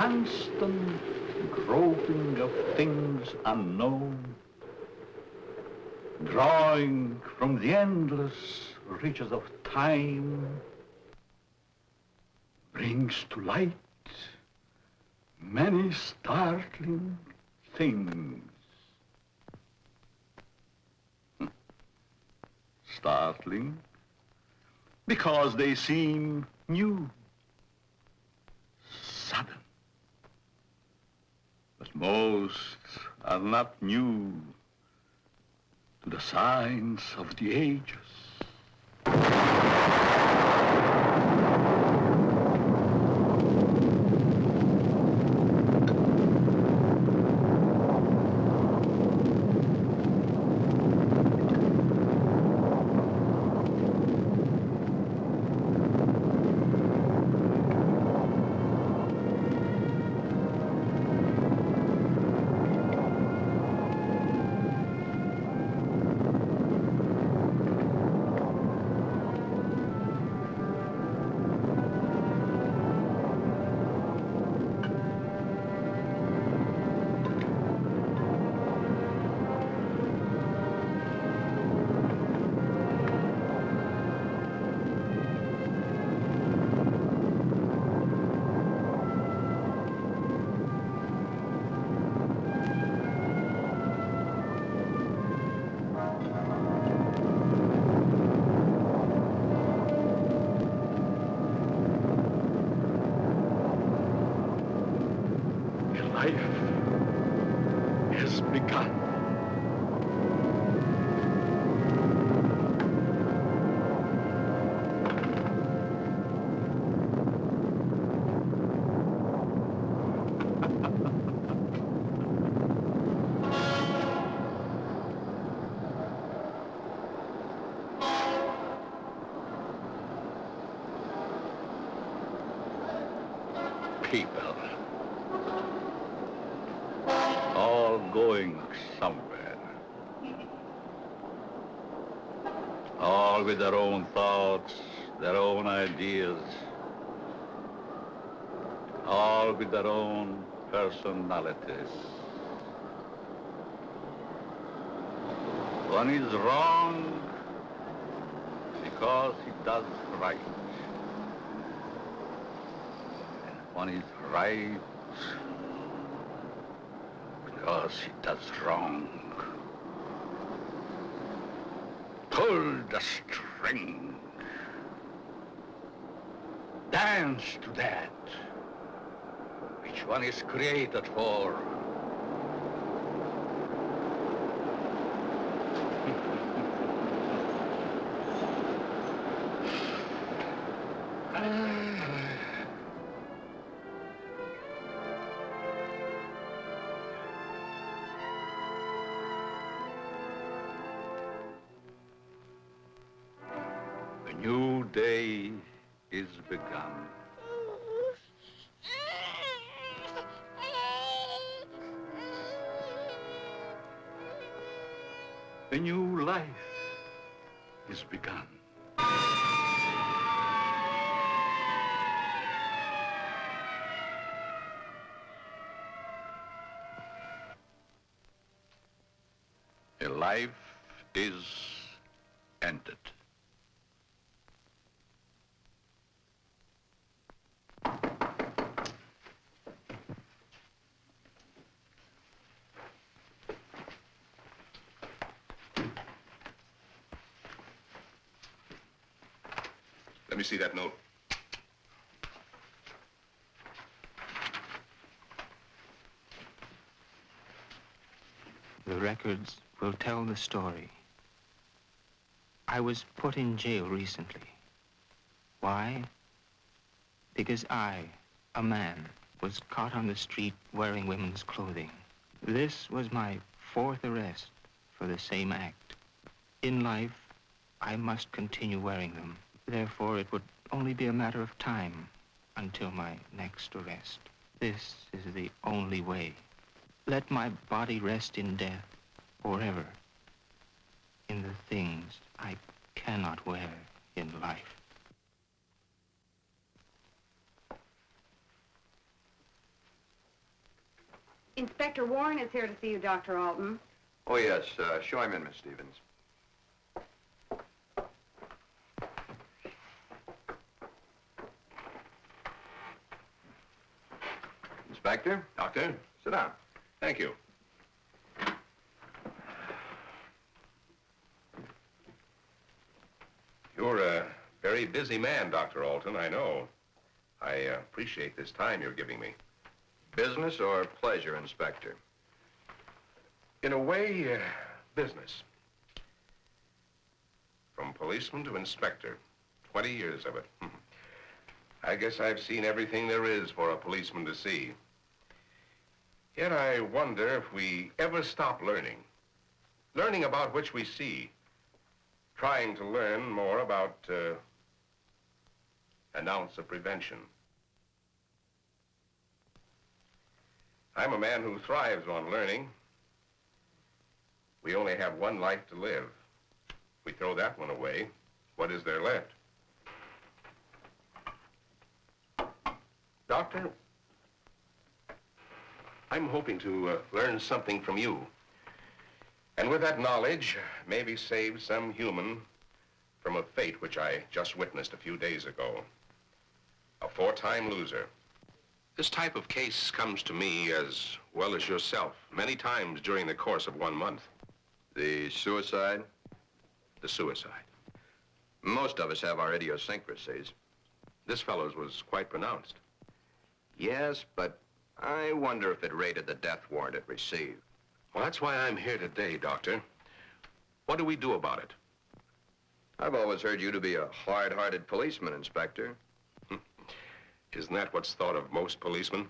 constant groping of things unknown, drawing from the endless reaches of time, brings to light many startling things. Startling because they seem new, sudden. But most are not new to the science of the ages. Life has begun. People. All going somewhere. All with their own thoughts, their own ideas. All with their own personalities. One is wrong because he does right. And one is right because he does wrong. Pull the string. Dance to that which one is created for. A new day is begun. A new life is begun. A life is ended. Let me see that note. The records will tell the story. I was put in jail recently. Why? Because I, a man, was caught on the street wearing women's clothing. This was my 4th arrest for the same act. In life, I must continue wearing them. Therefore, it would only be a matter of time until my next arrest. This is the only way. Let my body rest in death forever in the things I cannot wear in life. Inspector Warren is here to see you, Dr. Alton. Oh, yes. Show him in, Miss Stevens. Inspector? Doctor? Sit down. Thank you. You're a very busy man, Dr. Alton, I know. I appreciate this time you're giving me. Business or pleasure, Inspector? In a way, business. From policeman to inspector, 20 years of it. I guess I've seen everything there is for a policeman to see. Yet I wonder if we ever stop learning. Learning about which we see. Trying to learn more about an ounce of prevention. I'm a man who thrives on learning. We only have one life to live. If we throw that one away, what is there left? Doctor, I'm hoping to learn something from you. And with that knowledge, maybe save some human from a fate which I just witnessed a few days ago. A 4-time loser. This type of case comes to me as well as yourself many times during the course of 1 month. The suicide? The suicide. Most of us have our idiosyncrasies. This fellow's was quite pronounced. Yes, but I wonder if it rated the death warrant it received. Well, that's why I'm here today, Doctor. What do we do about it? I've always heard you to be a hard-hearted policeman, Inspector. Isn't that what's thought of most policemen?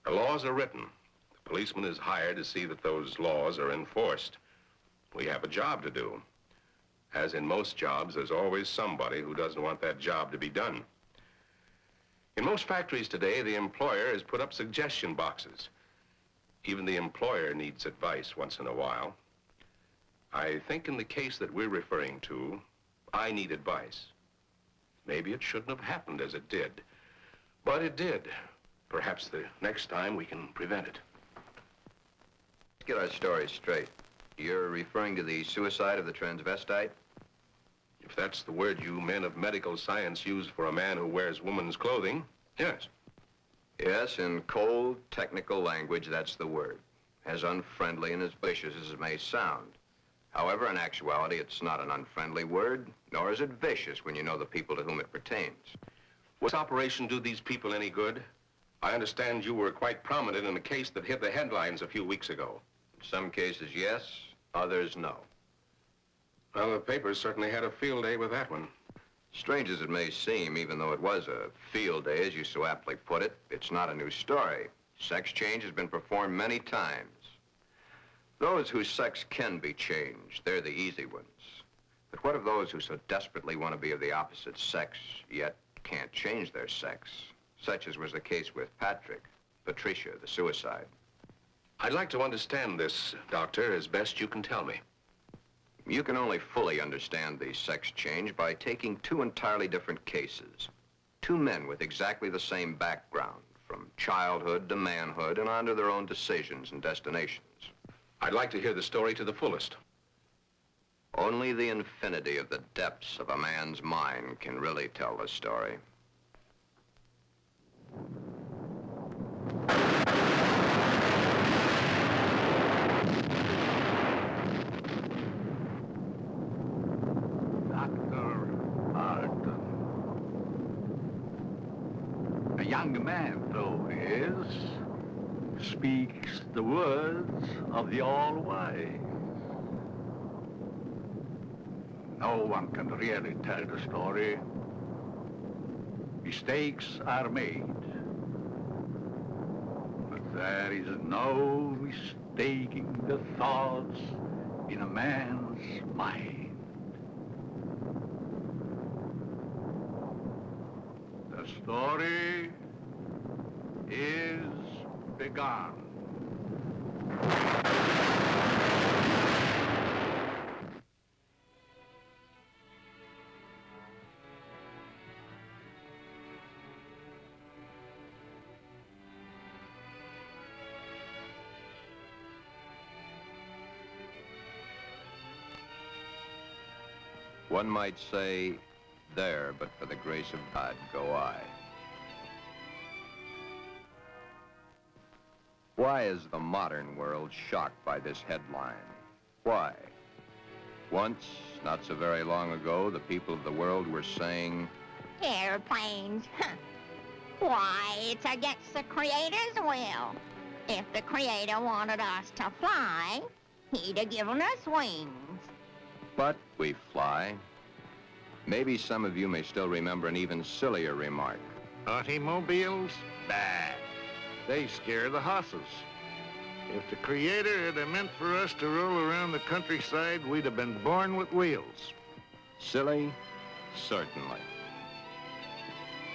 The laws are written. The policeman is hired to see that those laws are enforced. We have a job to do. As in most jobs, there's always somebody who doesn't want that job to be done. In most factories today, the employer has put up suggestion boxes. Even the employer needs advice once in a while. I think in the case that we're referring to, I need advice. Maybe it shouldn't have happened as it did. But it did. Perhaps the next time we can prevent it. Let's get our story straight. You're referring to the suicide of the transvestite? If that's the word you men of medical science use for a man who wears woman's clothing, yes. Yes, in cold, technical language, that's the word. As unfriendly and as vicious as it may sound. However, in actuality, it's not an unfriendly word, nor is it vicious when you know the people to whom it pertains. Would this operation do these people any good? I understand you were quite prominent in a case that hit the headlines a few weeks ago. In some cases, yes. Others, no. Well, the papers certainly had a field day with that one. Strange as it may seem, even though it was a field day, as you so aptly put it, it's not a new story. Sex change has been performed many times. Those whose sex can be changed, they're the easy ones. But what of those who so desperately want to be of the opposite sex, yet can't change their sex? Such as was the case with Patricia, the suicide. I'd like to understand this, Doctor, as best you can tell me. You can only fully understand the sex change by taking 2 entirely different cases. 2 men with exactly the same background, from childhood to manhood and on to their own decisions and destinations. I'd like to hear the story to the fullest. Only the infinity of the depths of a man's mind can really tell the story. A young man, though he is, speaks the words of the All-Wise. No one can really tell the story. Mistakes are made. But there is no mistaking the thoughts in a man's mind. The story is begun. One might say, there, but for the grace of God, go I. Why is the modern world shocked by this headline? Why? Once, not so very long ago, the people of the world were saying, airplanes. Why, it's against the Creator's will. If the Creator wanted us to fly, he'd have given us wings. but we fly. Maybe some of you may still remember an even sillier remark. Automobiles? Bah. They scare the hosses. If the Creator had meant for us to roll around the countryside, we'd have been born with wheels. Silly? Certainly.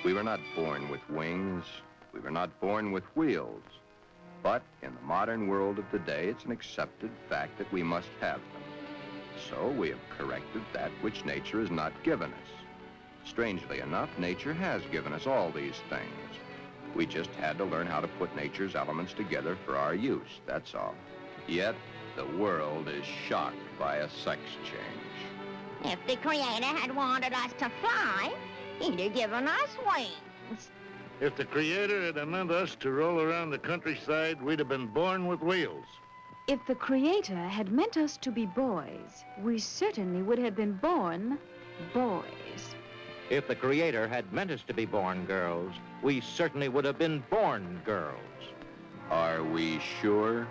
We were not born with wings. We were not born with wheels. But in the modern world of today, it's an accepted fact that we must have them. So we have corrected that which nature has not given us. Strangely enough, nature has given us all these things. We just had to learn how to put nature's elements together for our use, that's all. Yet, the world is shocked by a sex change. If the Creator had wanted us to fly, he'd have given us wings. If the Creator had meant us to roll around the countryside, we'd have been born with wheels. If the Creator had meant us to be boys, we certainly would have been born boys. If the Creator had meant us to be born girls, we certainly would have been born girls. Are we sure?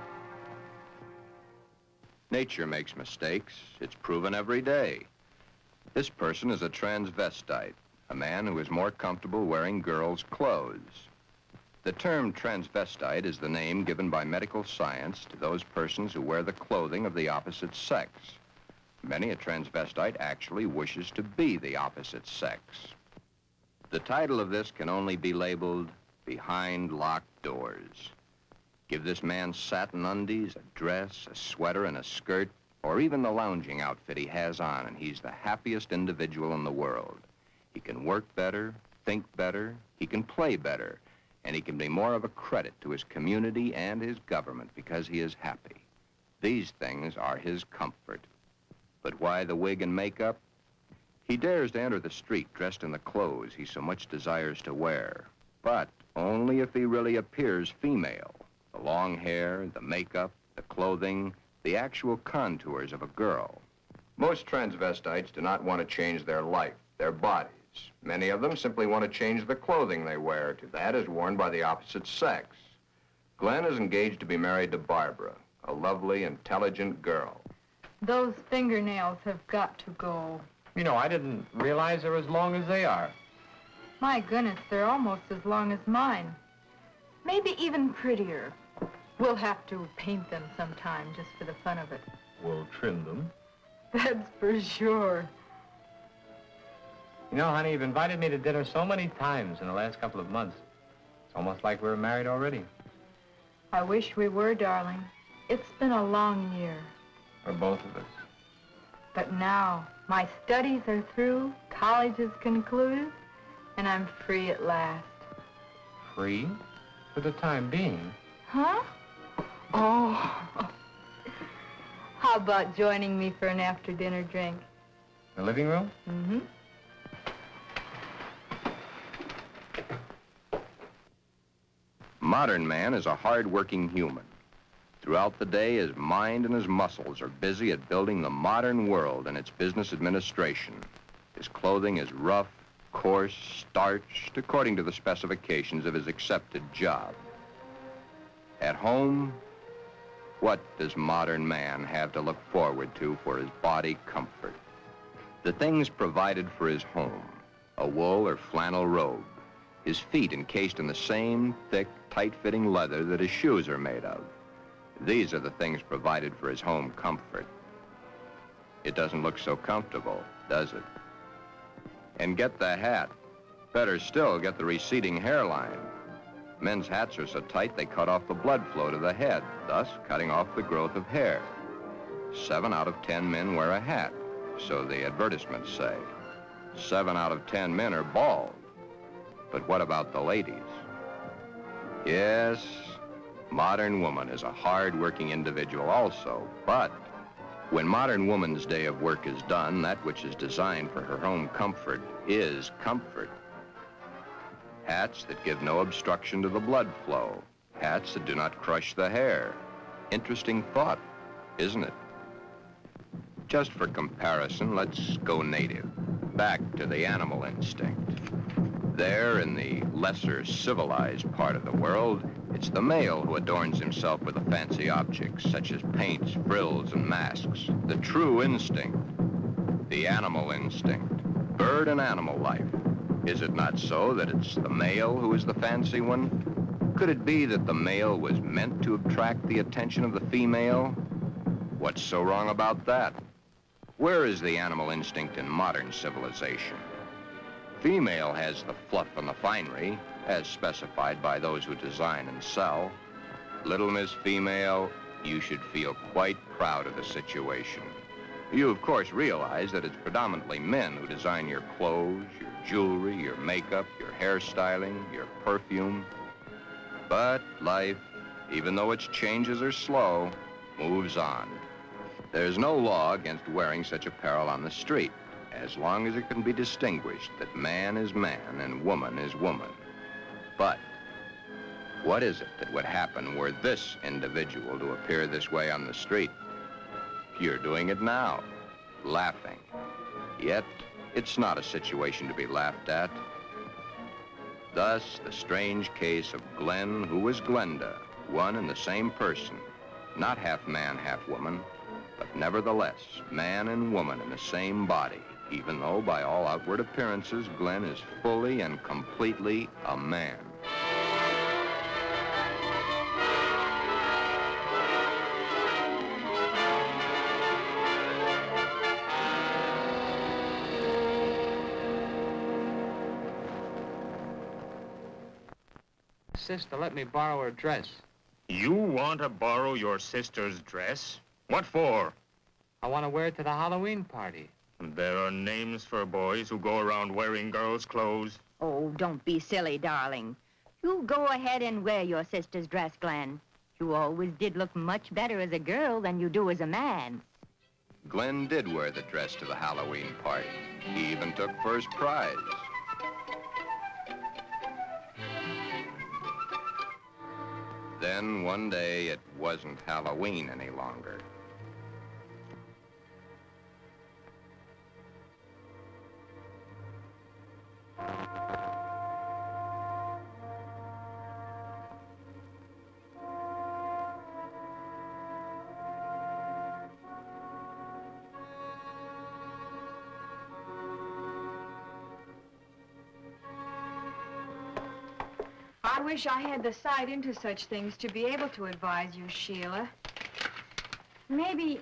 Nature makes mistakes. It's proven every day. This person is a transvestite, a man who is more comfortable wearing girls' clothes. The term transvestite is the name given by medical science to those persons who wear the clothing of the opposite sex. Many a transvestite actually wishes to be the opposite sex. The title of this can only be labeled Behind Locked Doors. Give this man satin undies, a dress, a sweater, and a skirt, or even the lounging outfit he has on, and he's the happiest individual in the world. He can work better, think better, he can play better, and he can be more of a credit to his community and his government because he is happy. These things are his comfort. But why the wig and makeup? He dares to enter the street dressed in the clothes he so much desires to wear, but only if he really appears female. The long hair, the makeup, the clothing, the actual contours of a girl. Most transvestites do not want to change their life, their bodies. Many of them simply want to change the clothing they wear to that is worn by the opposite sex. Glen is engaged to be married to Barbara, a lovely, intelligent girl. Those fingernails have got to go. You know, I didn't realize they're as long as they are. My goodness, they're almost as long as mine. Maybe even prettier. We'll have to paint them sometime just for the fun of it. We'll trim them. That's for sure. You know, honey, you've invited me to dinner so many times in the last couple of months. It's almost like we were married already. I wish we were, darling. It's been a long year. For both of us. But now, my studies are through, college is concluded, and I'm free at last. Free? For the time being. Huh? Oh. How about joining me for an after-dinner drink? The living room? Mm-hmm. Modern man is a hard-working human. Throughout the day, his mind and his muscles are busy at building the modern world and its business administration. His clothing is rough, coarse, starched, according to the specifications of his accepted job. At home, what does modern man have to look forward to for his body comfort? The things provided for his home, a wool or flannel robe, his feet encased in the same thick, tight-fitting leather that his shoes are made of. These are the things provided for his home comfort. It doesn't look so comfortable, does it? And get the hat. Better still, get the receding hairline. Men's hats are so tight they cut off the blood flow to the head, thus cutting off the growth of hair. 7 out of 10 men wear a hat, so the advertisements say. 7 out of 10 men are bald. But what about the ladies? Yes, modern woman is a hard-working individual also, but When modern woman's day of work is done, that which is designed for her home comfort is comfort. Hats that give no obstruction to the blood flow. Hats that do not crush the hair. Interesting thought, isn't it? Just for comparison, let's go native, back to the animal instinct. There, in the lesser civilized part of the world, it's the male who adorns himself with the fancy objects, such as paints, frills, and masks. The true instinct, the animal instinct, bird and animal life. Is it not so that it's the male who is the fancy one? Could it be that the male was meant to attract the attention of the female? What's so wrong about that? Where is the animal instinct in modern civilization? Female has the fluff and the finery, as specified by those who design and sell. Little Miss Female, you should feel quite proud of the situation. You, of course, realize that it's predominantly men who design your clothes, your jewelry, your makeup, your hairstyling, your perfume. But life, even though its changes are slow, moves on. There's no law against wearing such apparel on the street, as long as it can be distinguished that man is man and woman is woman. But what is it that would happen were this individual to appear this way on the street? You're doing it now, laughing. Yet, it's not a situation to be laughed at. Thus, the strange case of Glen, who was Glenda, one and the same person, not half man, half woman, but nevertheless, man and woman in the same body, even though by all outward appearances, Glen is fully and completely a man. Sister, let me borrow her dress. You want to borrow your sister's dress? What for? I want to wear it to the Halloween party. There are names for boys who go around wearing girls' clothes. Oh, don't be silly, darling. You go ahead and wear your sister's dress, Glen. You always did look much better as a girl than you do as a man. Glen did wear the dress to the Halloween party. He even took first prize. Then one day it wasn't Halloween any longer. I wish I had the sight into such things to be able to advise you, Sheila. Maybe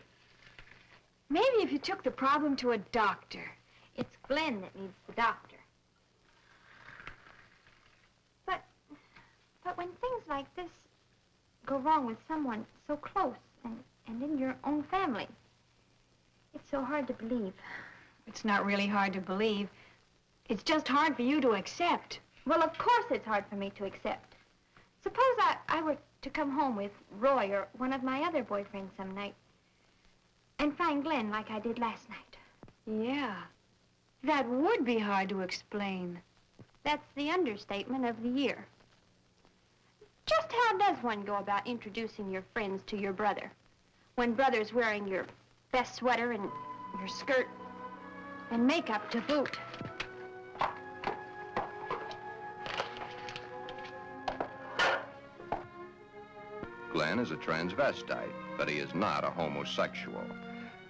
if you took the problem to a doctor. It's Glen that needs the doctor. But when things like this go wrong with someone so close and in your own family, it's so hard to believe. It's not really hard to believe. It's just hard for you to accept. Well, of course it's hard for me to accept. Suppose I were to come home with Roy or one of my other boyfriends some night and find Glen like I did last night. Yeah, that would be hard to explain. That's the understatement of the year. Just how does one go about introducing your friends to your brother when brother's wearing your best sweater and your skirt and makeup to boot? Glen is a transvestite, but he is not a homosexual.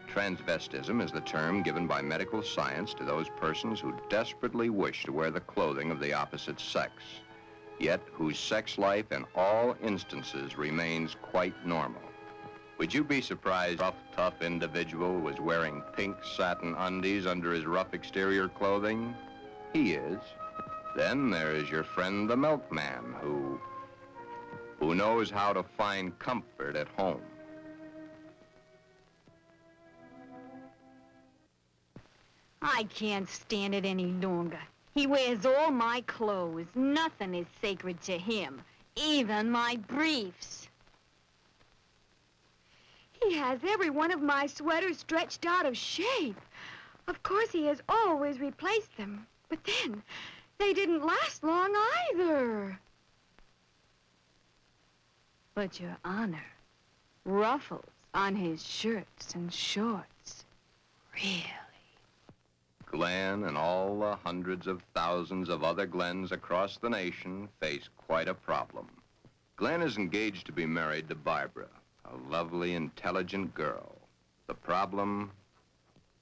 Transvestism is the term given by medical science to those persons who desperately wish to wear the clothing of the opposite sex, yet whose sex life in all instances remains quite normal. Would you be surprised rough, tough individual was wearing pink satin undies under his rough exterior clothing? He is. Then there is your friend the milkman who knows how to find comfort at home. I can't stand it any longer. He wears all my clothes. Nothing is sacred to him, even my briefs. He has every one of my sweaters stretched out of shape. Of course, he has always replaced them. But then, they didn't last long either. But, Your Honor, ruffles on his shirts and shorts. Really? Glen and all the hundreds of thousands of other Glens across the nation face quite a problem. Glen is engaged to be married to Barbara, a lovely, intelligent girl. The problem,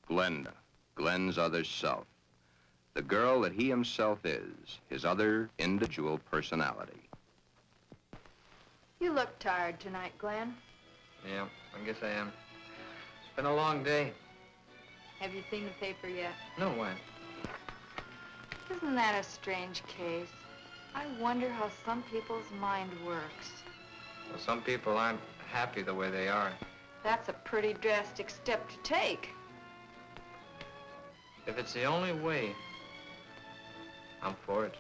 Glenda, Glen's other self. The girl that he himself is, his other individual personality. You look tired tonight, Glen. Yeah, I guess I am. It's been a long day. Have you seen the paper yet? No, why? Isn't that a strange case? I wonder how some people's mind works. Well, some people aren't happy the way they are. That's a pretty drastic step to take. If it's the only way, I'm for it.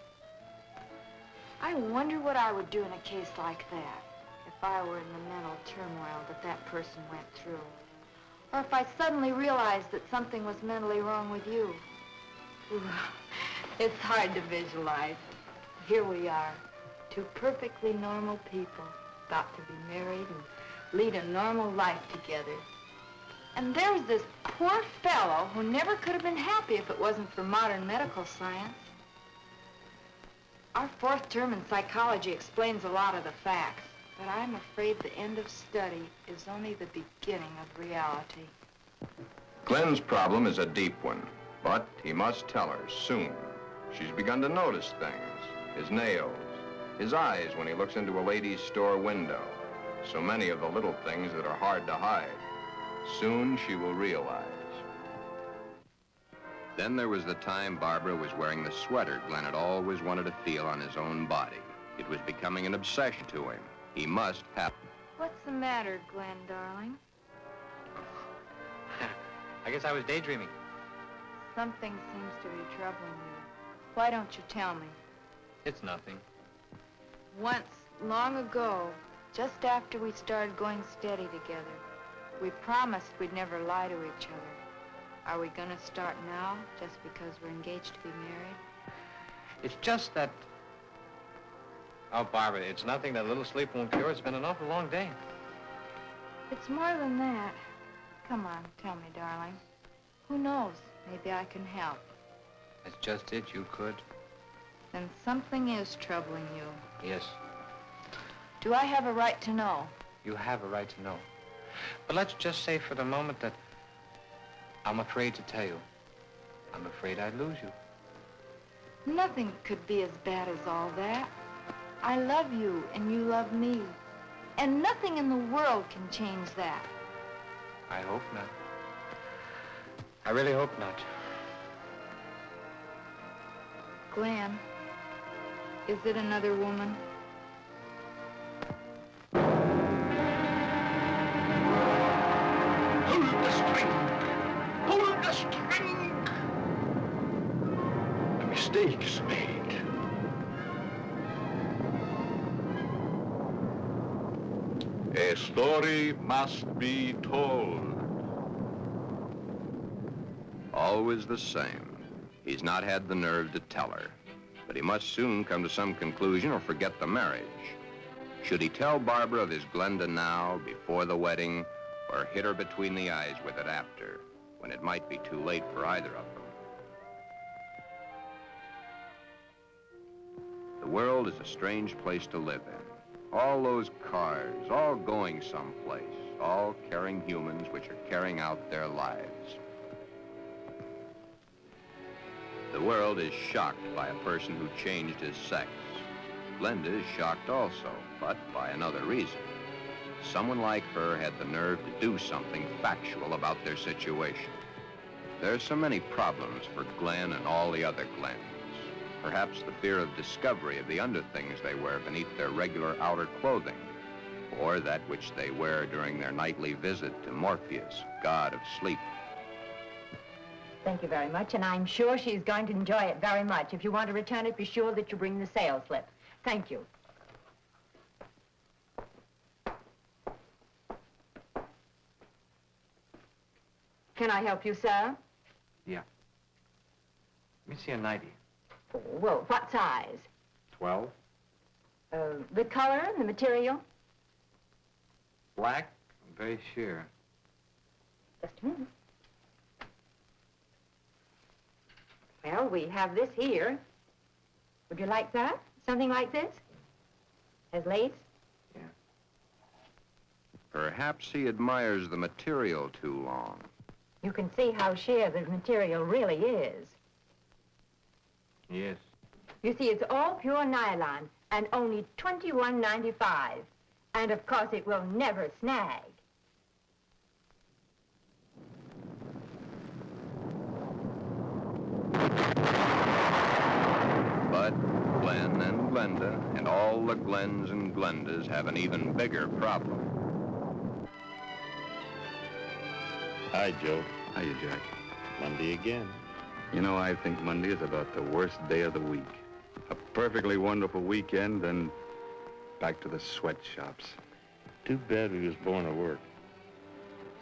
I wonder what I would do in a case like that if I were in the mental turmoil that that person went through. Or if I suddenly realized that something was mentally wrong with you. Ooh, it's hard to visualize. Here we are, two perfectly normal people, got to be married and lead a normal life together. And there's this poor fellow who never could have been happy if it wasn't for modern medical science. Our fourth term in psychology explains a lot of the facts, but I'm afraid the end of study is only the beginning of reality. Glen's problem is a deep one, but he must tell her soon. She's begun to notice things. His nails, his eyes when he looks into a lady's store window. So many of the little things that are hard to hide. Soon she will realize. Then there was the time Barbara was wearing the sweater Glen had always wanted to feel on his own body. It was becoming an obsession to him. He must have. What's the matter, Glen, darling? I guess I was daydreaming. Something seems to be troubling you. Why don't you tell me? It's nothing. Once, long ago, just after we started going steady together, we promised we'd never lie to each other. Are we gonna start now, just because we're engaged to be married? It's just that... Oh, Barbara, it's nothing that a little sleep won't cure. It's been an awful long day. It's more than that. Come on, tell me, darling. Who knows? Maybe I can help. That's just it. You could. Then something is troubling you. Yes. Do I have a right to know? You have a right to know. But let's just say for the moment that I'm afraid to tell you. I'm afraid I'd lose you. Nothing could be as bad as all that. I love you, and you love me. And nothing in the world can change that. I hope not. I really hope not. Glen, is it another woman? Hold the string! Hold the string! A mistake's made. A story must be told. Always the same. He's not had the nerve to tell her. But he must soon come to some conclusion or forget the marriage. Should he tell Barbara of his Glenda now, before the wedding, or hit her between the eyes with it after, when it might be too late for either of them? The world is a strange place to live in. All those cars, all going someplace, all carrying humans which are carrying out their lives. The world is shocked by a person who changed his sex. Glenda is shocked also, but by another reason. Someone like her had the nerve to do something factual about their situation. There are so many problems for Glen and all the other Glens. Perhaps the fear of discovery of the underthings they wear beneath their regular outer clothing, or that which they wear during their nightly visit to Morpheus, god of sleep. Thank you very much, and I'm sure she's going to enjoy it very much. If you want to return it, be sure that you bring the sales slip. Thank you. Can I help you, sir? Yeah. Let me see a 90. Well, what size? 12. The color and the material? Black? I'm very sure. Just a minute. Well, we have this here. Would you like that? Something like this? Has lace? Yeah. Perhaps he admires the material too long. You can see how sheer the material really is. Yes. You see, it's all pure nylon and only $21.95. And of course, it will never snag. But Glen and Glenda and all the Glens and Glendas have an even bigger problem. Hi, Joe. Hiya, Jack. Monday again. You know, I think Monday is about the worst day of the week. A perfectly wonderful weekend, then back to the sweatshops. Too bad we was born to work.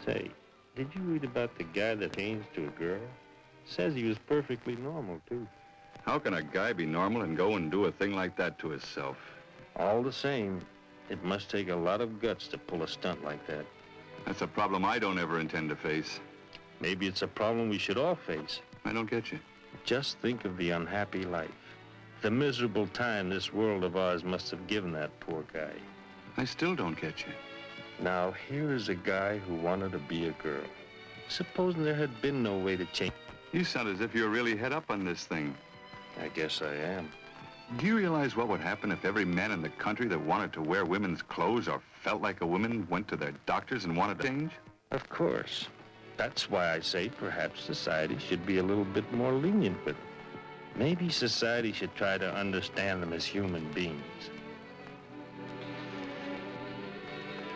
Say, did you read about the guy that hangs to a girl? Says he was perfectly normal, too. How can a guy be normal and go and do a thing like that to himself? All the same, it must take a lot of guts to pull a stunt like that. That's a problem I don't ever intend to face. Maybe it's a problem we should all face. I don't get you. Just think of the unhappy life. The miserable time this world of ours must have given that poor guy. I still don't get you. Now, here is a guy who wanted to be a girl. Supposing there had been no way to change. You sound as if you're really head up on this thing. I guess I am. Do you realize what would happen if every man in the country that wanted to wear women's clothes or felt like a woman went to their doctors and wanted to change? Of course. That's why I say perhaps society should be a little bit more lenient with them. Maybe society should try to understand them as human beings.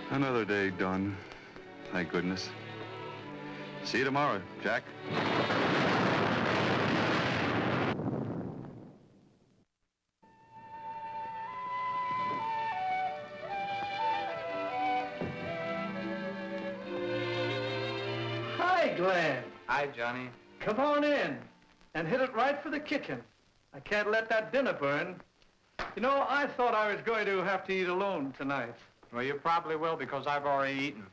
Another day done. Thank goodness. See you tomorrow, Jack. Hi, Glen. Hi, Johnny. Come on in and hit it right for the kitchen. I can't let that dinner burn. You know, I thought I was going to have to eat alone tonight. Well, you probably will because I've already eaten.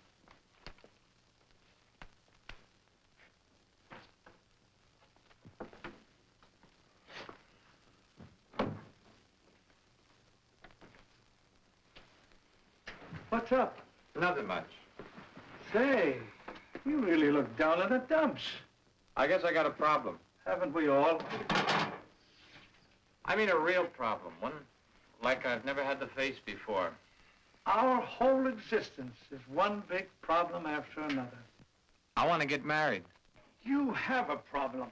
What's up? Nothing much. Say, you really look down in the dumps. I guess I got a problem. Haven't we all? I mean a real problem, one like I've never had to face before. Our whole existence is one big problem after another. I want to get married. You have a problem.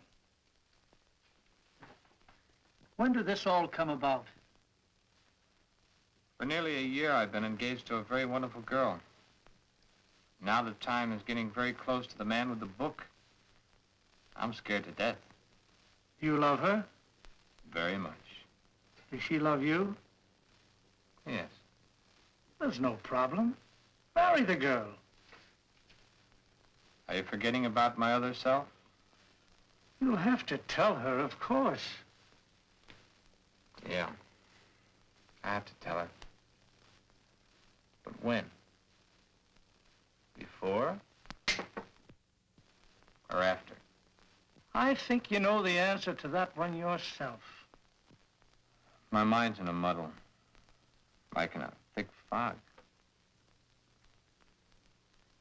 When did this all come about? For nearly a year, I've been engaged to a very wonderful girl. Now the time is getting very close to the man with the book. I'm scared to death. You love her? Very much. Does she love you? Yes. There's no problem. Marry the girl. Are you forgetting about my other self? You'll have to tell her, of course. Yeah. I have to tell her. But when? Before? Or after? I think you know the answer to that one yourself. My mind's in a muddle. Like in a thick fog.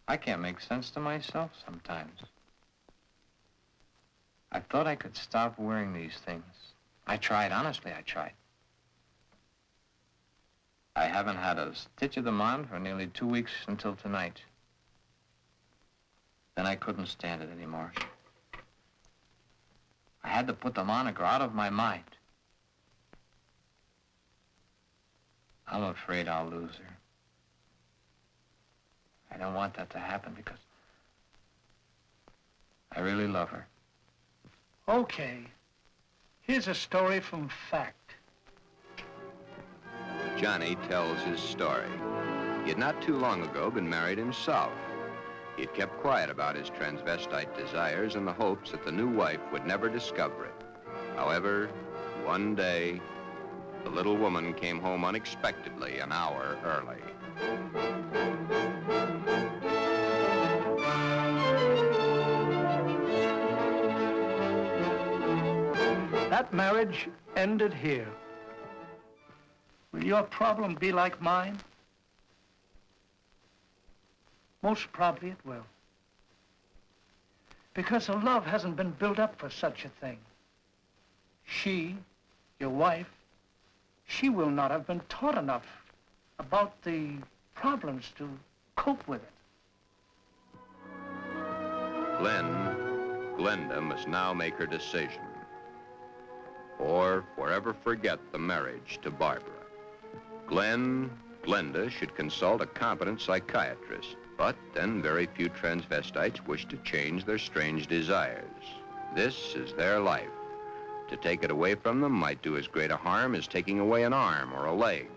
I can't make sense to myself sometimes. I thought I could stop wearing these things. I tried, honestly, I tried. I haven't had a stitch of them on for nearly 2 weeks until tonight. Then I couldn't stand it anymore. I had to put them on or go out of my mind. I'm afraid I'll lose her. I don't want that to happen because I really love her. Okay. Here's a story from fact. Johnny tells his story. He had not too long ago been married himself. He'd kept quiet about his transvestite desires in the hopes that the new wife would never discover it. However, one day, the little woman came home unexpectedly an hour early. That marriage ended here. Will your problem be like mine? Most probably it will. Because the love hasn't been built up for such a thing. She, your wife, she will not have been taught enough about the problems to cope with it. Glenda must now make her decision, or forever forget the marriage to Barbara. Glenda should consult a competent psychiatrist, but then very few transvestites wish to change their strange desires. This is their life. To take it away from them might do as great a harm as taking away an arm or a leg,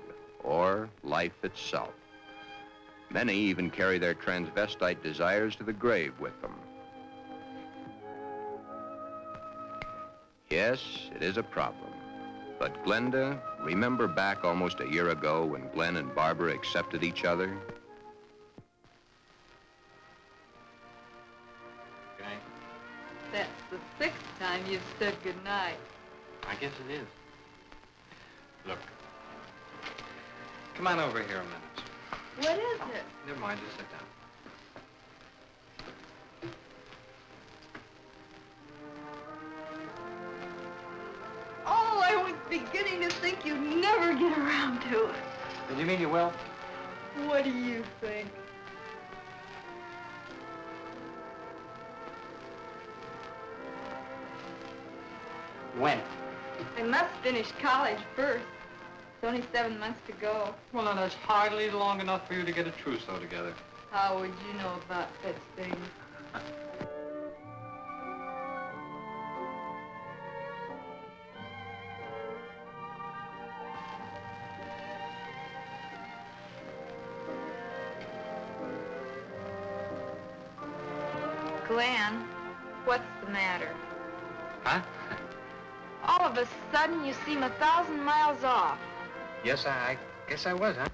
or life itself. Many even carry their transvestite desires to the grave with them. Yes, it is a problem. But Glenda, remember back almost a year ago when Glen and Barbara accepted each other? Okay. That's the 6th time you've said goodnight. I guess it is. Look. Come on over here a minute. What is it? Never mind, just sit down. Oh, I was beginning to think you'd never get around to it. Did you mean you will? What do you think? When? I must finish college first. It's only 7 months to go. Well, now, that's hardly long enough for you to get a trousseau together. How would you know about such things? Glen, what's the matter? Huh? All of a sudden, you seem 1,000 miles off. Yes, I guess I was, huh?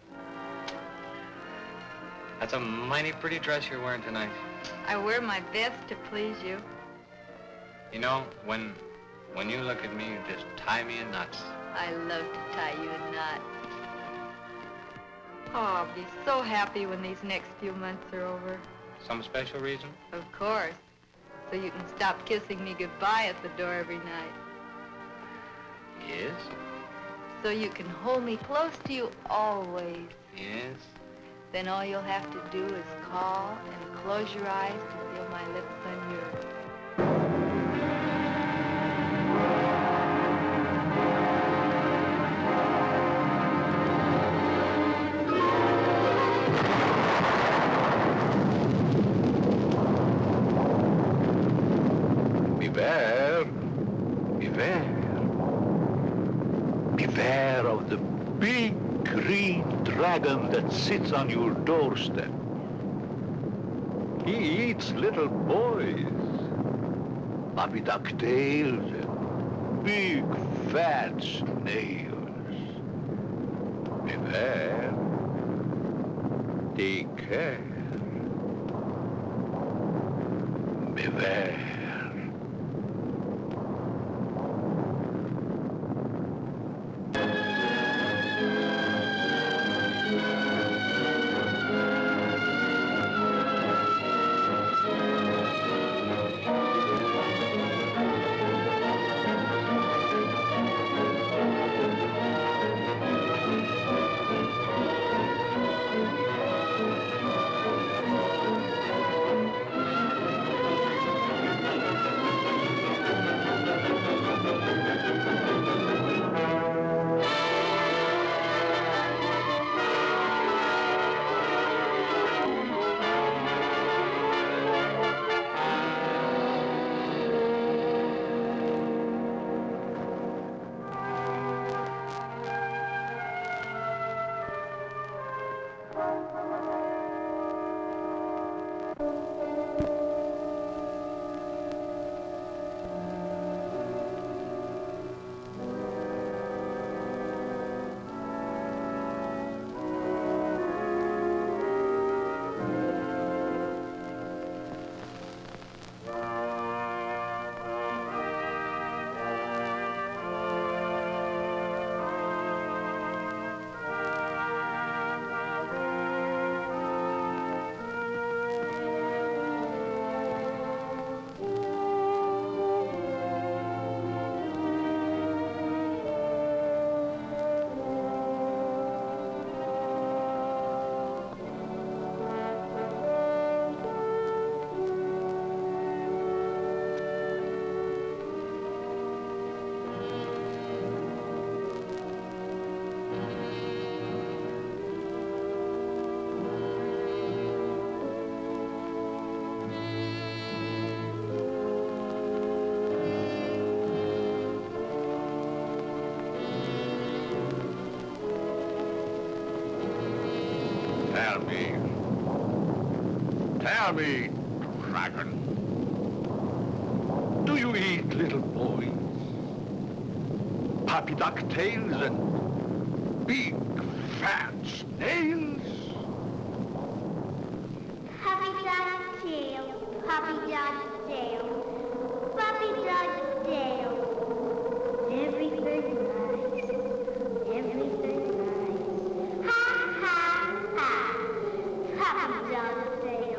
That's a mighty pretty dress you're wearing tonight. I wear my best to please you. You know, when you look at me, you just tie me in knots. I love to tie you in knots. Oh, I'll be so happy when these next few months are over. Some special reason? Of course. So you can stop kissing me goodbye at the door every night. Yes? So you can hold me close to you always. Yes? Then all you'll have to do is call and close your eyes to feel my lips on yours. Beware, beware, beware of the big green dragon that sits on your doorstep. He eats little boys, puppy ducktails, and big fat snails. Beware, take care, beware. Tell me, dragon, do you eat little boys? Puppy ducktails and big fat snails? Puppy dog tail, puppy dog tail, puppy dog tail. Everything nice, everything nice. Ha, ha, ha, puppy dog tail.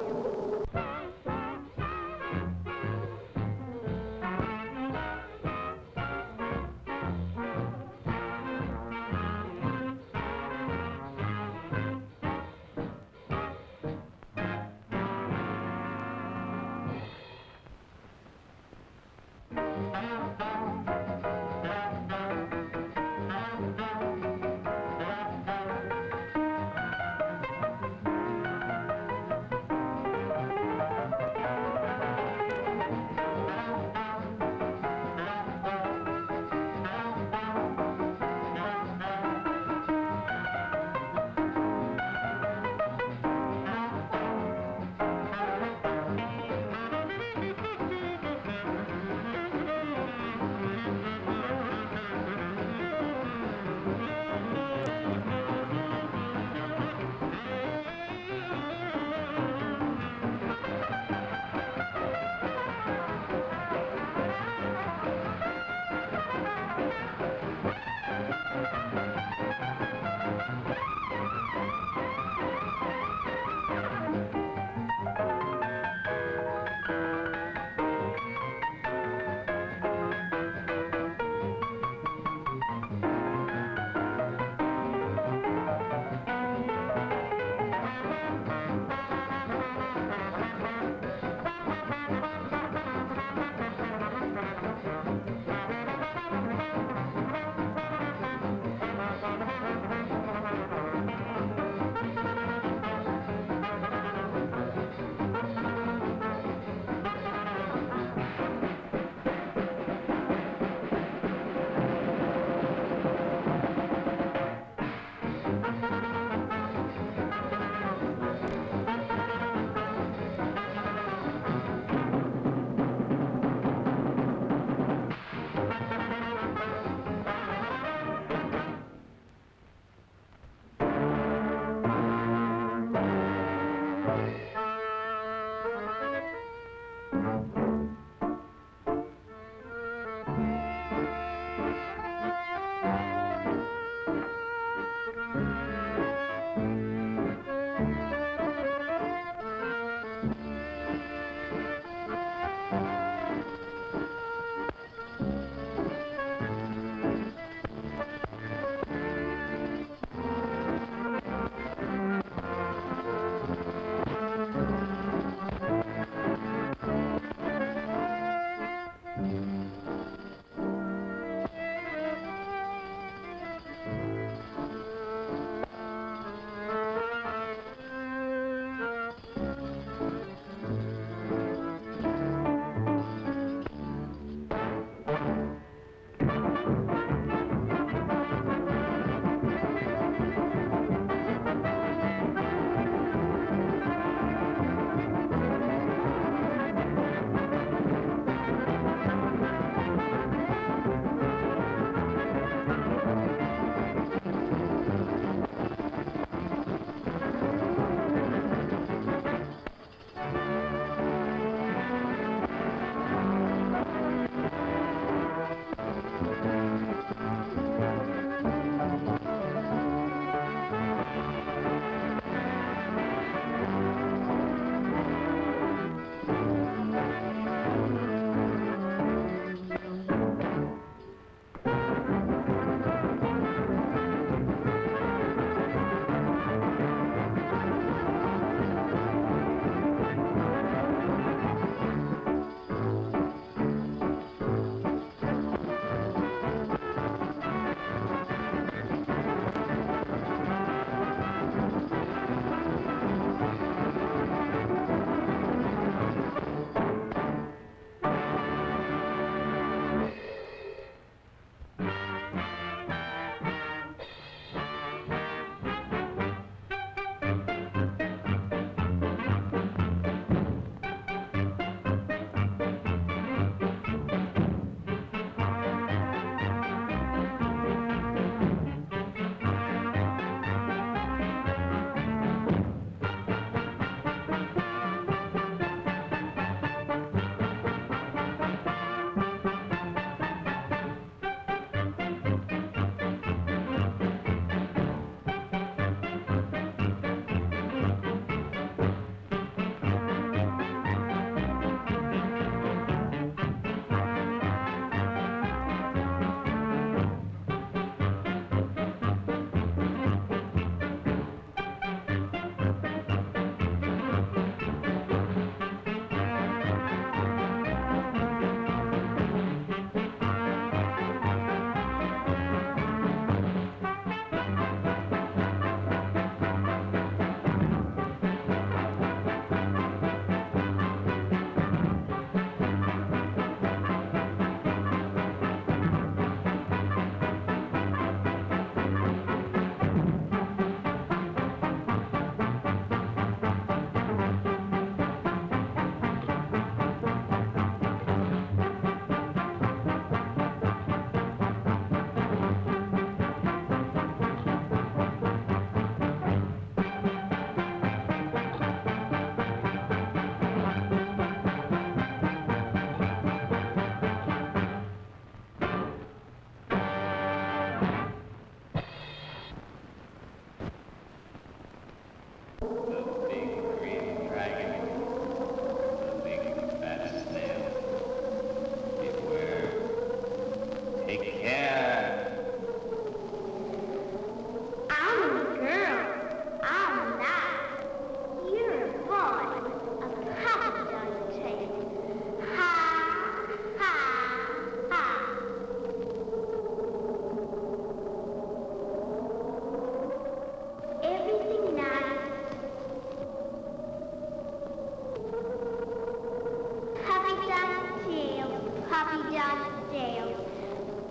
Dog's tail.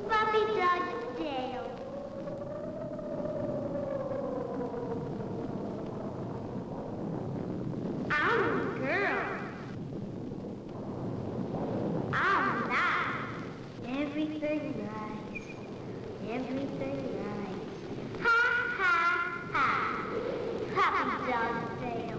Puppy Dog's tail. I'm a girl. I'm not. Everything nice. Everything nice. Ha, ha, ha. Puppy Dog's tail.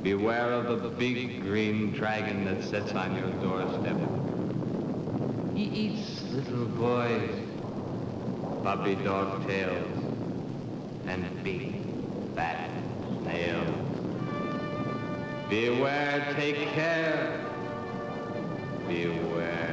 Beware of the big green dragon that sits on your doorstep. He eats little boys, puppy dog tails, and big fat snails. Beware, take care. Beware.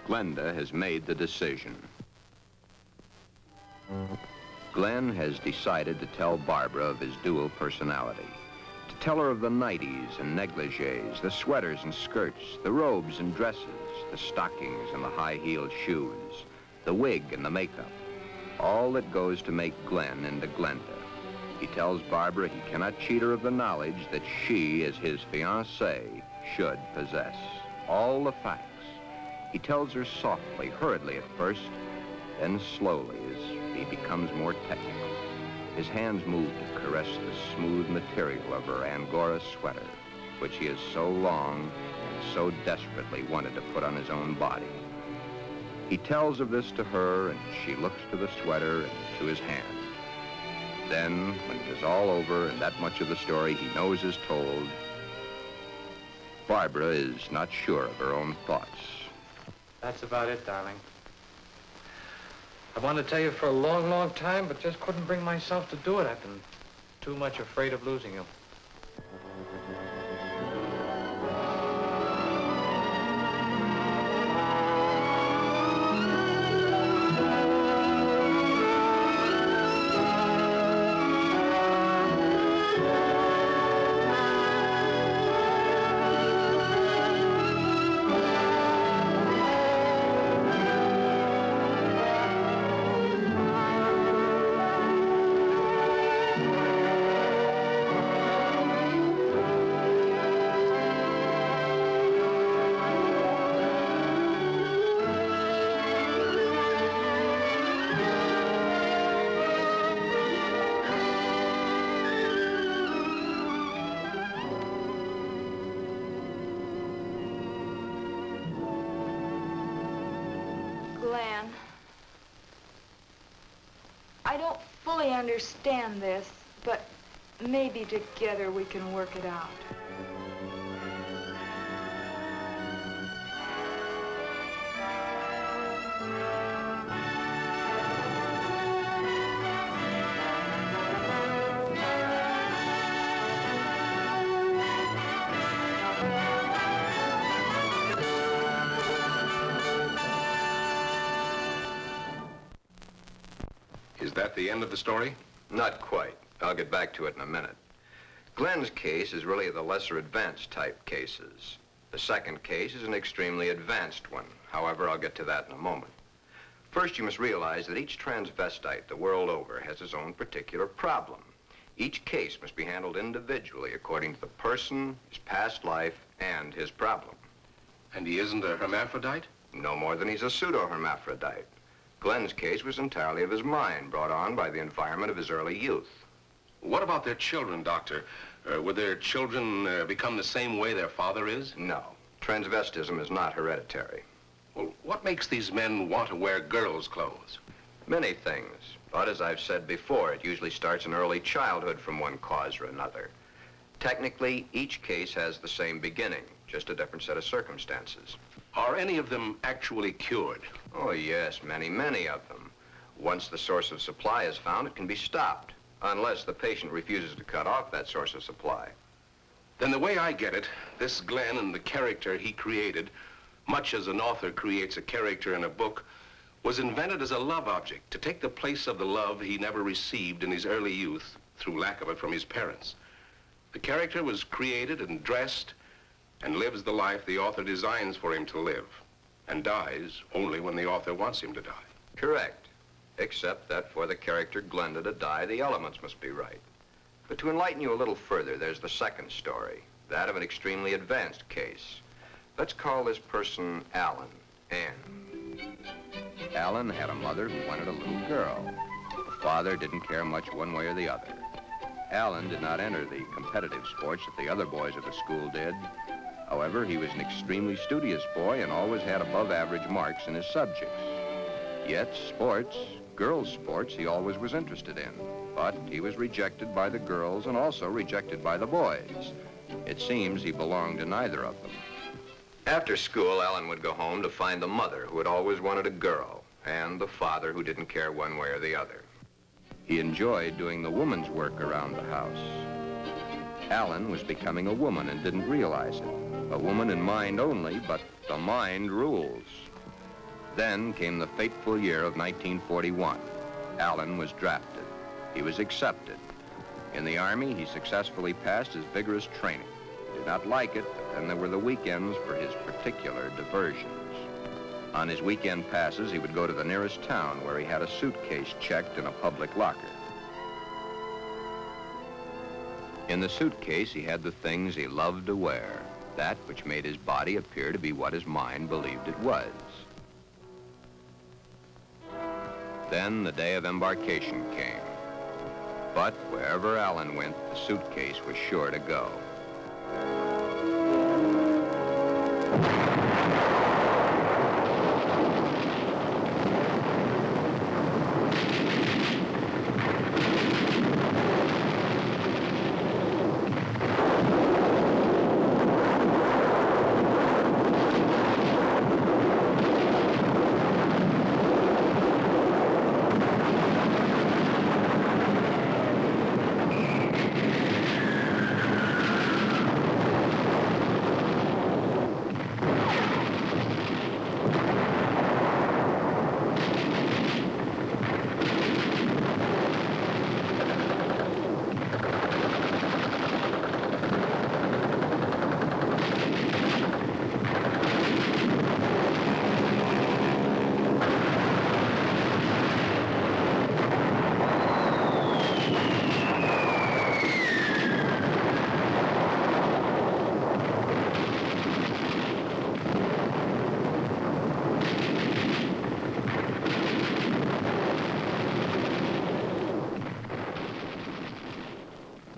Glenda has made the decision. Glen has decided to tell Barbara of his dual personality. To tell her of the nighties and negligees, the sweaters and skirts, the robes and dresses, the stockings and the high-heeled shoes, the wig and the makeup. All that goes to make Glen into Glenda. He tells Barbara he cannot cheat her of the knowledge that she, as his fiancée, should possess. All the facts. He tells her softly, hurriedly at first, then slowly as he becomes more technical. His hands move to caress the smooth material of her Angora sweater, which he has so long and so desperately wanted to put on his own body. He tells of this to her, and she looks to the sweater and to his hand. Then, when it is all over and that much of the story he knows is told, Barbara is not sure of her own thoughts. That's about it, darling. I wanted to tell you for a long, long time, but just couldn't bring myself to do it. I've been too much afraid of losing you. Glen, I don't fully understand this, but maybe together we can work it out. Is that the end of the story? Not quite. I'll get back to it in a minute. Glen's case is really the lesser advanced type cases. The second case is an extremely advanced one. However, I'll get to that in a moment. First, you must realize that each transvestite the world over has his own particular problem. Each case must be handled individually according to the person, his past life, and his problem. And he isn't a hermaphrodite? No more than he's a pseudo-hermaphrodite. Glen's case was entirely of his mind, brought on by the environment of his early youth. What about their children, Doctor? Would their children become the same way their father is? No. Transvestism is not hereditary. Well, what makes these men want to wear girls' clothes? Many things. But as I've said before, it usually starts in early childhood from one cause or another. Technically, each case has the same beginning, just a different set of circumstances. Are any of them actually cured? Oh, yes, many, many of them. Once the source of supply is found, it can be stopped, unless the patient refuses to cut off that source of supply. Then the way I get it, this Glen and the character he created, much as an author creates a character in a book, was invented as a love object to take the place of the love he never received in his early youth through lack of it from his parents. The character was created and dressed and lives the life the author designs for him to live, and dies only when the author wants him to die. Correct. Except that for the character Glenda to die, the elements must be right. But to enlighten you a little further, there's the second story, that of an extremely advanced case. Let's call this person Alan, Ann. Alan had a mother who wanted a little girl. The father didn't care much one way or the other. Alan did not enter the competitive sports that the other boys at the school did. However, he was an extremely studious boy and always had above average marks in his subjects. Yet sports, girls' sports, he always was interested in. But he was rejected by the girls and also rejected by the boys. It seems he belonged to neither of them. After school, Alan would go home to find the mother who had always wanted a girl and the father who didn't care one way or the other. He enjoyed doing the woman's work around the house. Alan was becoming a woman and didn't realize it. A woman in mind only, but the mind rules. Then came the fateful year of 1941. Alan was drafted. He was accepted. In the Army, he successfully passed his vigorous training. He did not like it, but then there were the weekends for his particular diversions. On his weekend passes, he would go to the nearest town where he had a suitcase checked in a public locker. In the suitcase, he had the things he loved to wear, that which made his body appear to be what his mind believed it was. Then the day of embarkation came. But wherever Alan went, the suitcase was sure to go.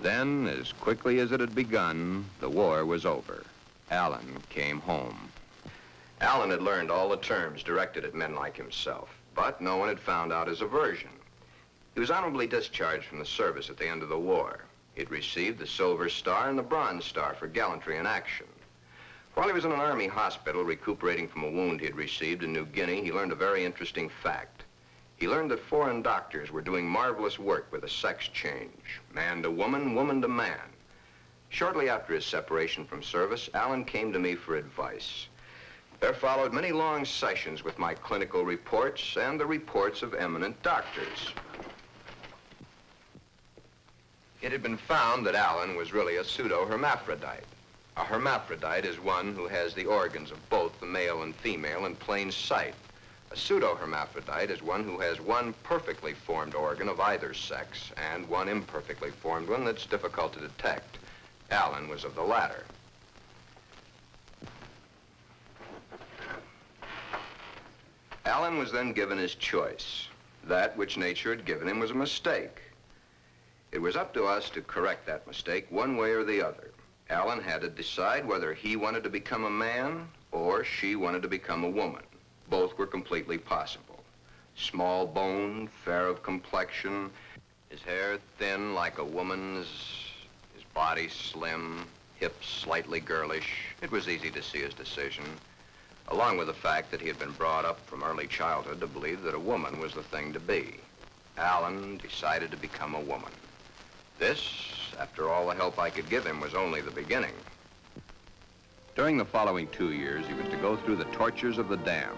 Then, as quickly as it had begun, the war was over. Alan came home. Alan had learned all the terms directed at men like himself, but no one had found out his aversion. He was honorably discharged from the service at the end of the war. He'd received the Silver Star and the Bronze Star for gallantry in action. While he was in an army hospital recuperating from a wound he had received in New Guinea, he learned a very interesting fact. He learned that foreign doctors were doing marvelous work with a sex change, man to woman, woman to man. Shortly after his separation from service, Alan came to me for advice. There followed many long sessions with my clinical reports and the reports of eminent doctors. It had been found that Alan was really a pseudo-hermaphrodite. A hermaphrodite is one who has the organs of both the male and female in plain sight. A pseudo-hermaphrodite is one who has one perfectly formed organ of either sex and one imperfectly formed one that's difficult to detect. Alan was of the latter. Alan was then given his choice. That which nature had given him was a mistake. It was up to us to correct that mistake one way or the other. Alan had to decide whether he wanted to become a man or she wanted to become a woman. Both were completely possible. Small-boned, fair of complexion, his hair thin like a woman's, his body slim, hips slightly girlish. It was easy to see his decision, along with the fact that he had been brought up from early childhood to believe that a woman was the thing to be. Alan decided to become a woman. This, after all the help I could give him, was only the beginning. During the following 2 years, he was to go through the tortures of the damned.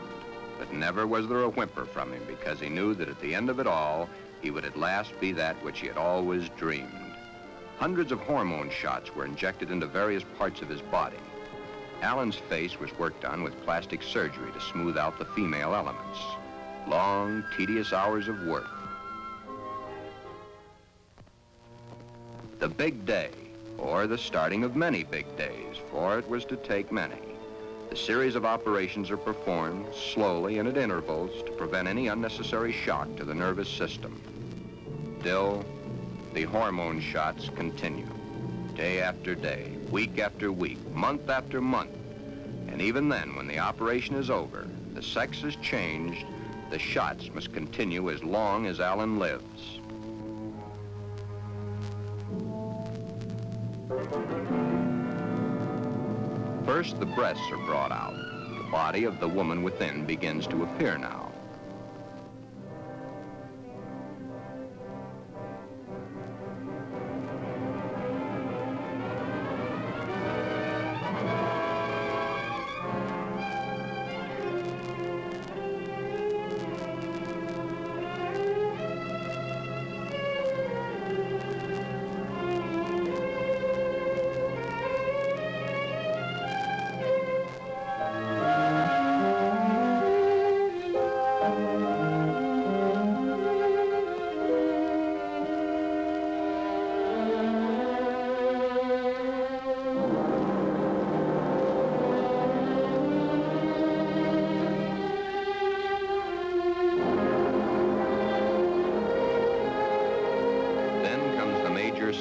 But never was there a whimper from him because he knew that at the end of it all, he would at last be that which he had always dreamed. Hundreds of hormone shots were injected into various parts of his body. Alan's face was worked on with plastic surgery to smooth out the female elements. Long, tedious hours of work. The big day, or the starting of many big days, for it was to take many. The series of operations are performed slowly and at intervals to prevent any unnecessary shock to the nervous system. Still, the hormone shots continue, day after day, week after week, month after month. And even then, when the operation is over, the sex has changed, the shots must continue as long as Alan lives. First, the breasts are brought out. The body of the woman within begins to appear now.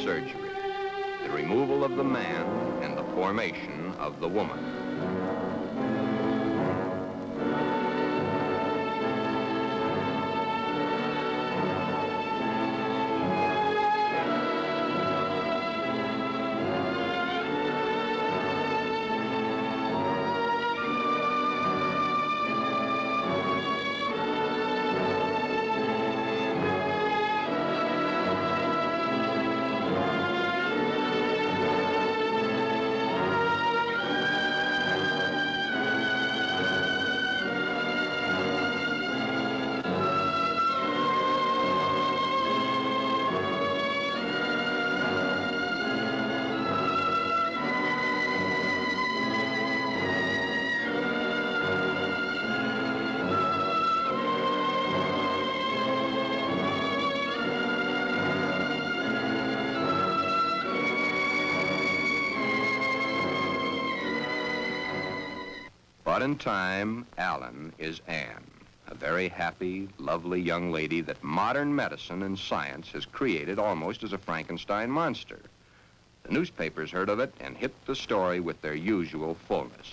Surgery, the removal of the man and the formation of the woman. But in time, Alan is Anne, a very happy, lovely young lady that modern medicine and science has created almost as a Frankenstein monster. The newspapers heard of it and hit the story with their usual fullness.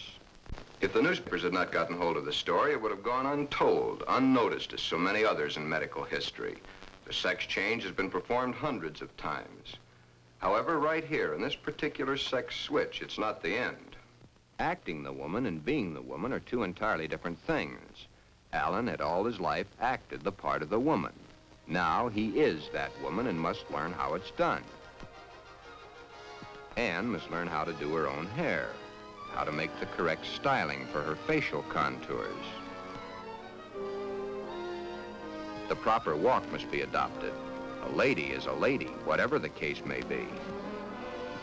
If the newspapers had not gotten hold of the story, it would have gone untold, unnoticed as so many others in medical history. The sex change has been performed hundreds of times. However, right here, in this particular sex switch, it's not the end. Acting the woman and being the woman are two entirely different things. Alan had all his life acted the part of the woman. Now he is that woman and must learn how it's done. Anne must learn how to do her own hair, how to make the correct styling for her facial contours. The proper walk must be adopted. A lady is a lady, whatever the case may be.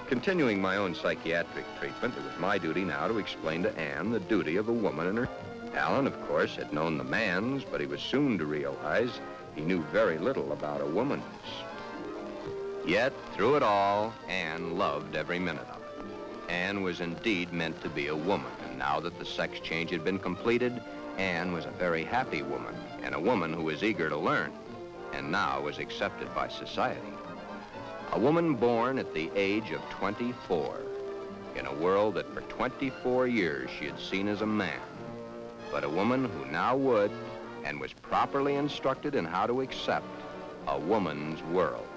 Continuing my own psychiatric treatment, it was my duty now to explain to Anne the duty of a woman and her. Alan, of course, had known the man's, but he was soon to realize he knew very little about a woman's. Yet, through it all, Anne loved every minute of it. Anne was indeed meant to be a woman, and now that the sex change had been completed, Anne was a very happy woman, and a woman who was eager to learn, and now was accepted by society. A woman born at the age of 24, in a world that for 24 years she had seen as a man, but a woman who now would, and was properly instructed in how to accept, a woman's world.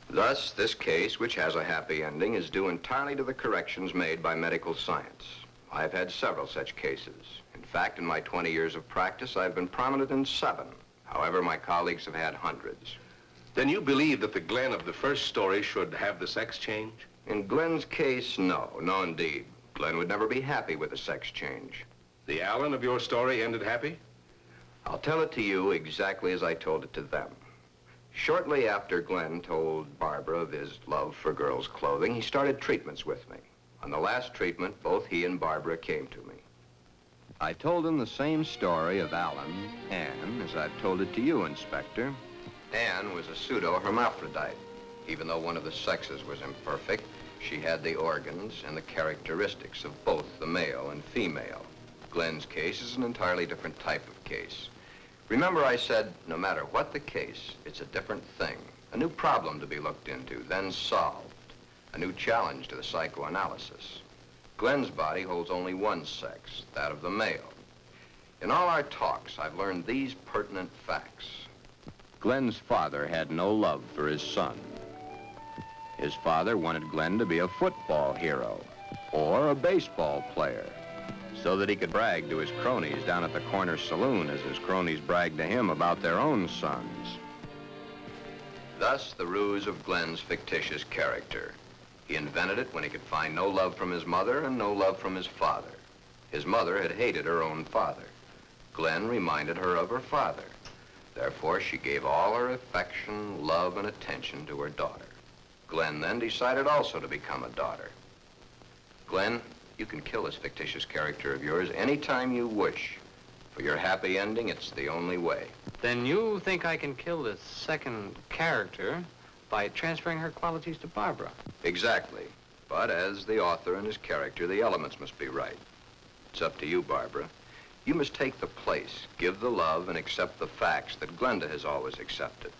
Thus, this case, which has a happy ending, is due entirely to the corrections made by medical science. I've had several such cases. In fact, in my 20 years of practice, I've been prominent in 7. However, my colleagues have had hundreds. Then you believe that the Glen of the first story should have the sex change? In Glen's case, no. No, indeed. Glen would never be happy with a sex change. The Alan of your story ended happy? I'll tell it to you exactly as I told it to them. Shortly after Glen told Barbara of his love for girls' clothing, he started treatments with me. On the last treatment, both he and Barbara came to me. I told him the same story of Alan, Anne, as I've told it to you, Inspector. Anne was a pseudo-hermaphrodite. Even though one of the sexes was imperfect, she had the organs and the characteristics of both the male and female. Glen's case is an entirely different type of case. Remember I said, no matter what the case, it's a different thing. A new problem to be looked into, then solved. A new challenge to the psychoanalysis. Glen's body holds only one sex, that of the male. In all our talks, I've learned these pertinent facts. Glen's father had no love for his son. His father wanted Glen to be a football hero or a baseball player, so that he could brag to his cronies down at the corner saloon as his cronies bragged to him about their own sons. Thus, the ruse of Glen's fictitious character. He invented it when he could find no love from his mother and no love from his father. His mother had hated her own father. Glen reminded her of her father. Therefore, she gave all her affection, love, and attention to her daughter. Glen then decided also to become a daughter. Glen, you can kill this fictitious character of yours anytime you wish. For your happy ending, it's the only way. Then you think I can kill this second character by transferring her qualities to Barbara? Exactly. But as the author and his character, the elements must be right. It's up to you, Barbara. You must take the place, give the love, and accept the facts that Glenda has always accepted.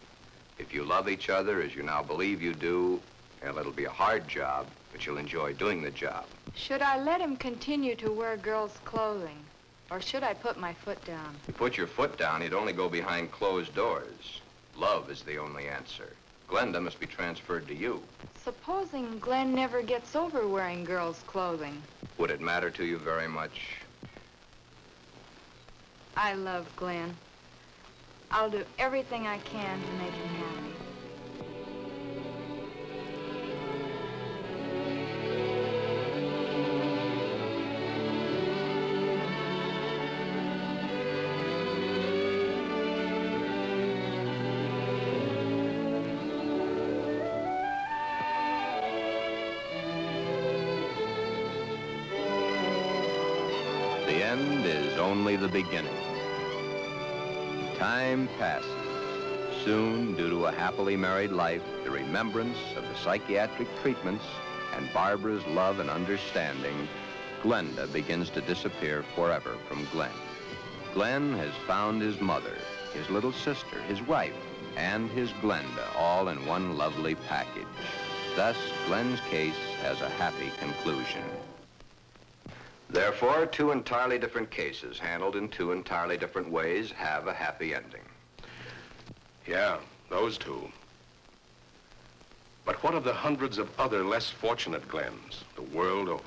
If you love each other as you now believe you do, well, it'll be a hard job, but you'll enjoy doing the job. Should I let him continue to wear girls' clothing? Or should I put my foot down? If you put your foot down, you'd only go behind closed doors. Love is the only answer. Glenda must be transferred to you. Supposing Glen never gets over wearing girls' clothing. Would it matter to you very much? I love Glen. I'll do everything I can to make him happy. The end is only the beginning. Time passes. Soon, due to a happily married life, the remembrance of the psychiatric treatments and Barbara's love and understanding Glenda begins to disappear forever from Glen. Glen has found his mother, his little sister, his wife, and his Glenda, all in one lovely package. Thus, Glen's case has a happy conclusion. Therefore, two entirely different cases, handled in two entirely different ways, have a happy ending. Yeah, those two. But what of the hundreds of other less fortunate Glens the world over?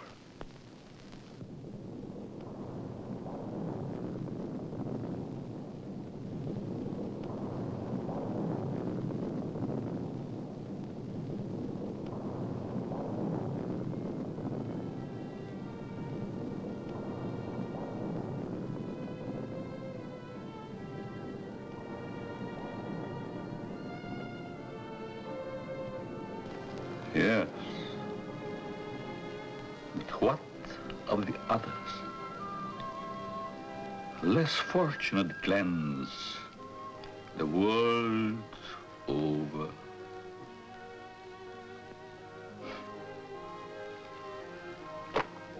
Yes. But what of the others? Less fortunate Glens, the world over.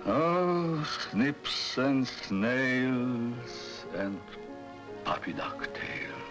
Oh, snips and snails and puppy ducktails.